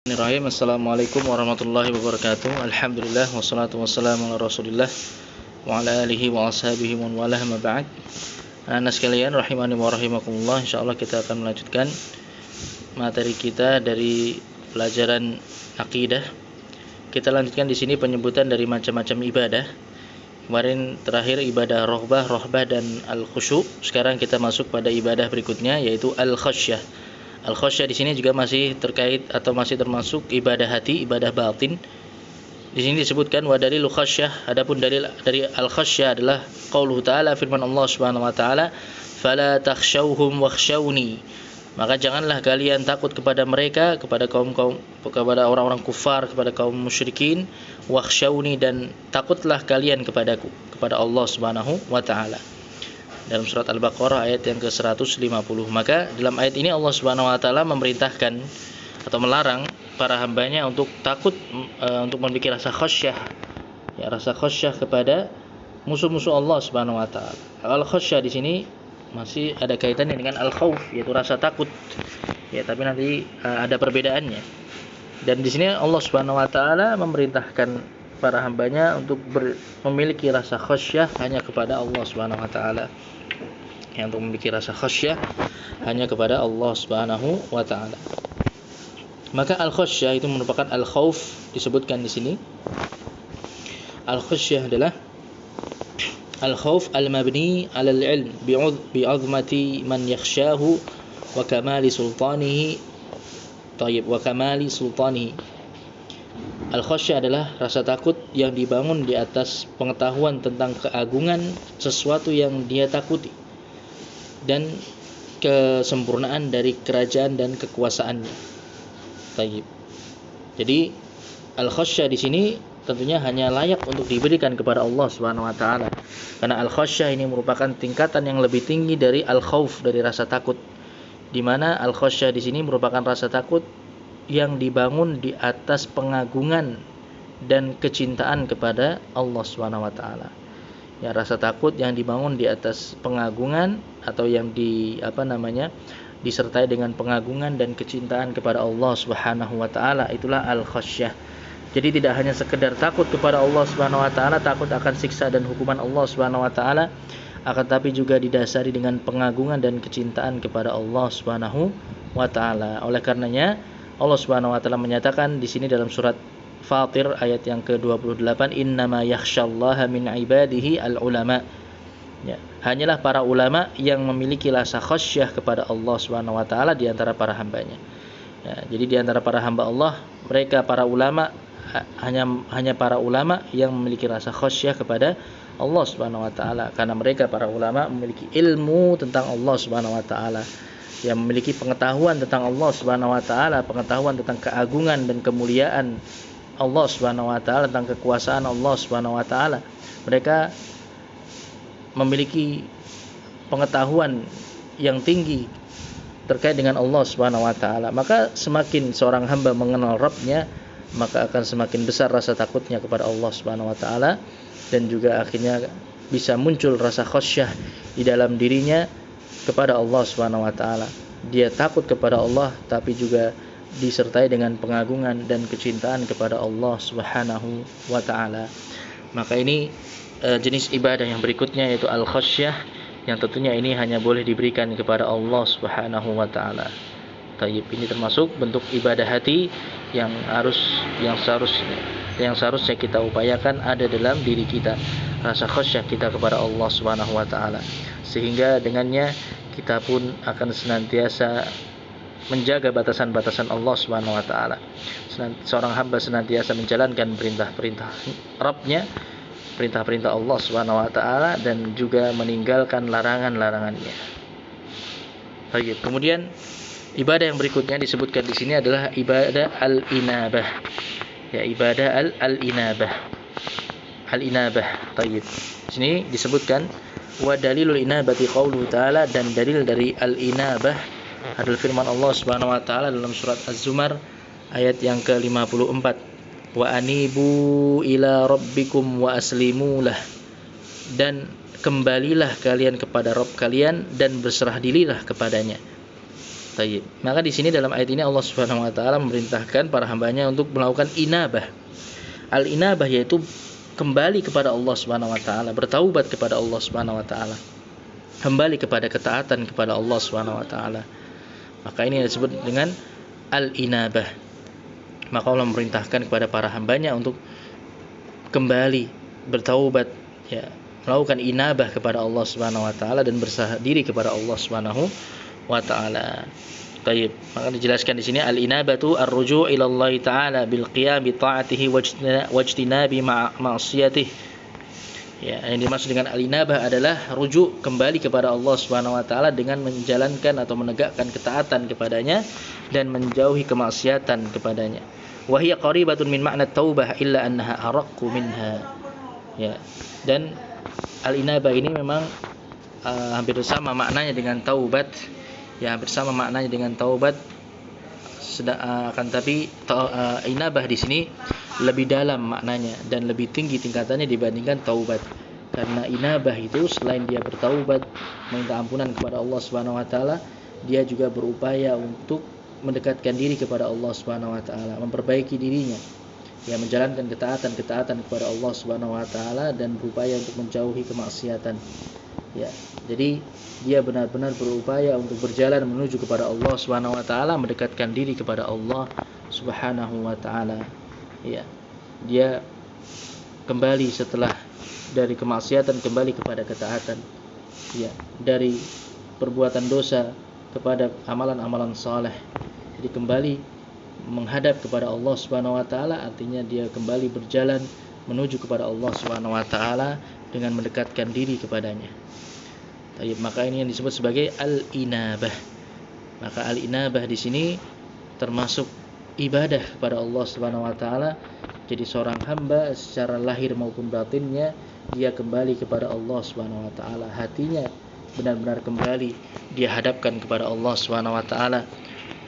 Bismillahirrahmanirrahim. Assalamualaikum warahmatullahi wabarakatuh. Alhamdulillah wassalatu wassalamu ala Rasulillah wa ala alihi wa ashabihi wa walah ma ba'd. Anak sekalian rahimani wa rahimakumullah, insyaallah kita akan melanjutkan materi kita dari pelajaran akidah. Kita lanjutkan di sini penyebutan dari macam-macam ibadah. Kemarin terakhir ibadah rohbah dan al-khusyu'. Sekarang kita masuk pada ibadah berikutnya yaitu al-khasyah. Al-khasyah di sini juga masih terkait atau masih termasuk ibadah hati, ibadah batin. Di sini disebutkan wa dalil khasyah. Adapun dalil dari al-khasyah adalah qauluhu ta'ala, firman Allah Subhanahu wa taala, "Fala takhshawhum wakhshawni." Maka janganlah kalian takut kepada mereka, kepada kepada orang-orang kufar, kepada kaum musyrikin, wakhshawni, dan takutlah kalian kepadaku, kepada Allah Subhanahu wa taala. Dalam surat Al-Baqarah ayat yang ke-150. Maka dalam ayat ini Allah Subhanahu wa taala memerintahkan atau melarang para hambanya untuk takut, untuk memiliki rasa khasyah. Ya, rasa khasyah kepada musuh-musuh Allah Subhanahu wa taala. Al-khasyah di sini masih ada kaitannya dengan al-khauf, yaitu rasa takut. Ya, tapi nanti ada perbedaannya. Dan di sini Allah Subhanahu wa taala memerintahkan para hambanya untuk memiliki rasa khasyah hanya kepada Allah Subhanahu wa taala. Yang untuk memiliki rasa khasyah hanya kepada Allah Subhanahu wa taala. Maka al-khasyah itu merupakan al-khauf, disebutkan di sini. Al-khasyah adalah al-khauf al-mabni 'ala al-'ilm bi'azmati man yakhshahu wa kamali sultanihi. Wa kamali sultanihi. Al-khasyah adalah rasa takut yang dibangun di atas pengetahuan tentang keagungan sesuatu yang dia takuti dan kesempurnaan dari kerajaan dan kekuasaannya. Tayyib. Jadi al-khasyah di sini tentunya hanya layak untuk diberikan kepada Allah Subhanahu wa taala. Karena al-khasyah ini merupakan tingkatan yang lebih tinggi dari al-khauf, dari rasa takut. Di mana al-khasyah di sini merupakan rasa takut yang dibangun di atas pengagungan dan kecintaan kepada Allah Subhanahu wa taala. Ya, rasa takut yang dibangun di atas pengagungan atau yang disertai dengan pengagungan dan kecintaan kepada Allah Subhanahu wa taala, itulah al-khasyah. Jadi tidak hanya sekedar takut kepada Allah Subhanahu wa taala, takut akan siksa dan hukuman Allah Subhanahu wa taala, akan tapi juga didasari dengan pengagungan dan kecintaan kepada Allah Subhanahu wa taala. Oleh karenanya Allah Subhanahu wa taala menyatakan di sini dalam surat Fatir ayat yang ke-28, innama yakhsyallaha min ibadihi al-ulama. Ya, hanyalah para ulama yang memiliki rasa khasyah kepada Allah Subhanahu wa taala di antara para hambanya. Ya, jadi di antara para hamba Allah, mereka para ulama, hanya para ulama yang memiliki rasa khasyah kepada Allah Subhanahu wa taala, karena mereka para ulama memiliki ilmu tentang Allah Subhanahu wa taala, yang memiliki pengetahuan tentang Allah Subhanahu wa taala, pengetahuan tentang keagungan dan kemuliaan Allah Subhanahu wa taala, tentang kekuasaan Allah Subhanahu wa taala. Mereka memiliki pengetahuan yang tinggi terkait dengan Allah Subhanahu wa taala. Maka semakin seorang hamba mengenal Rabb-nya, maka akan semakin besar rasa takutnya kepada Allah Subhanahu wa taala, dan juga akhirnya bisa muncul rasa khasyah di dalam dirinya kepada Allah Subhanahu wa taala. Dia takut kepada Allah tapi juga disertai dengan pengagungan dan kecintaan kepada Allah Subhanahu wa taala. Maka ini jenis ibadah yang berikutnya yaitu al-khasyah, yang tentunya ini hanya boleh diberikan kepada Allah Subhanahu wa taala. Tayyib, ini termasuk bentuk ibadah hati yang seharusnya kita upayakan ada dalam diri kita, rasa khasyah kita kepada Allah Subhanahu wa taala, sehingga dengannya kita pun akan senantiasa menjaga batasan-batasan Allah Subhanahu wa taala. Seorang hamba senantiasa menjalankan perintah-perintah Rabb-nya, perintah-perintah Allah Subhanahu wa taala, dan juga meninggalkan larangan-larangannya. Baik, kemudian ibadah yang berikutnya disebutkan di sini adalah ibadah al-inabah. Ya, ibadah al-inabah. Al-inabah. Baik. Di sini disebutkan wa dalilul inabati qauluhu ta'ala, dan dalil dari al-inabah adalah firman Allah Subhanahu wa taala dalam surat Az-Zumar ayat yang ke-54, wa anibu ila rabbikum wa aslimu lah, dan kembalilah kalian kepada Rabb kalian dan berserah dirilah kepadanya. Tayyib. Maka di sini dalam ayat ini Allah Subhanahu wa taala memerintahkan para hambanya untuk melakukan inabah. Al-inabah yaitu kembali kepada Allah Subhanahu wa taala, bertaubat kepada Allah Subhanahu wa taala. Kembali kepada ketaatan kepada Allah Subhanahu wa taala. Maka ini disebut dengan al-inabah. Maka Allah memerintahkan kepada para hambanya untuk kembali bertaubat, ya, melakukan inabah kepada Allah Subhanahu wa taala dan berserah diri kepada Allah Subhanahu wa taala. Baik, maka dijelaskan di sini al-inabatu ar-ruju' ila Allah taala bil qiyam bi ta'atihi wajtinabi ma'siyatihi. Ya, yang dimaksud dengan al-inabah adalah rujuk kembali kepada Allah Subhanahu wa taala dengan menjalankan atau menegakkan ketaatan kepadanya dan menjauhi kemaksiatan kepadanya. Wa hiya qaribatun min ma'na taubah illa annaha araqqu minha. Ya. Dan al-inabah ini memang hampir sama maknanya dengan taubat. Ya, hampir sama maknanya dengan taubat. Akan tapi inabah di sini lebih dalam maknanya dan lebih tinggi tingkatannya dibandingkan taubat. Karena inabah itu selain dia bertaubat, meminta ampunan kepada Allah Subhanahu wa taala, dia juga berupaya untuk mendekatkan diri kepada Allah Subhanahu wa taala, memperbaiki dirinya. Ya, menjalankan ketaatan kepada Allah Subhanahu wa taala dan berupaya untuk menjauhi kemaksiatan. Ya, jadi dia benar-benar berupaya untuk berjalan menuju kepada Allah Subhanahu wa taala, mendekatkan diri kepada Allah Subhanahu wa taala. Ya. Dia kembali setelah dari kemaksiatan kembali kepada ketaatan. Ya, dari perbuatan dosa kepada amalan-amalan saleh. Jadi kembali menghadap kepada Allah Subhanahu wa taala, artinya dia kembali berjalan menuju kepada Allah Subhanahu wa taala dengan mendekatkan diri kepadanya. Maka ini yang disebut sebagai al-inabah. Maka al-inabah di sini termasuk ibadah kepada Allah Subhanahu wa taala. Jadi seorang hamba secara lahir maupun batinnya dia kembali kepada Allah Subhanahu wa taala. Hatinya benar-benar kembali dia hadapkan kepada Allah Subhanahu wa taala.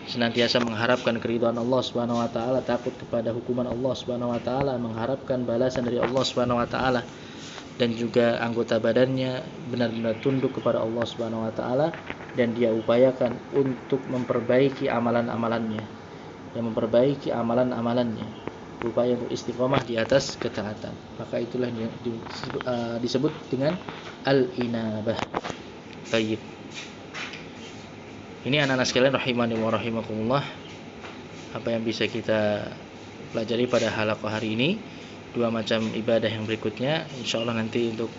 Senantiasa mengharapkan keridhaan Allah Subhanahu wa taala, takut kepada hukuman Allah Subhanahu wa taala, mengharapkan balasan dari Allah Subhanahu wa taala. Dan juga anggota badannya benar-benar tunduk kepada Allah Subhanahu wa taala dan dia upayakan untuk memperbaiki amalan-amalannya. Yang memperbaiki amalan-amalannya, berupaya untuk istiqomah di atas ketaatan. Maka itulah yang disebut dengan al-inabah. Baik. Ini anak-anak sekalian rahimani wa rahimakumullah, apa yang bisa kita pelajari pada halaqah hari ini. Dua macam ibadah yang berikutnya, insyaallah nanti untuk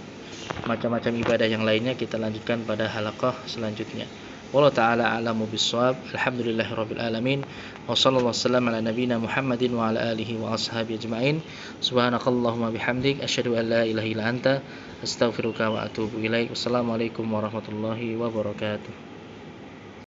macam-macam ibadah yang lainnya kita lanjutkan pada halaqah selanjutnya. Wallahu taala a'lamu bissawab. Alhamdulillahirabbil alamin. Wa sallallahu wasallam ala nabiyyina Muhammadin wa ala alihi wa ashabihi ajmain. Subhanakallahumma bihamdik asyhadu an la ilaha illa anta astaghfiruka wa atubu ilaik. Wassalamualaikum warahmatullahi wabarakatuh.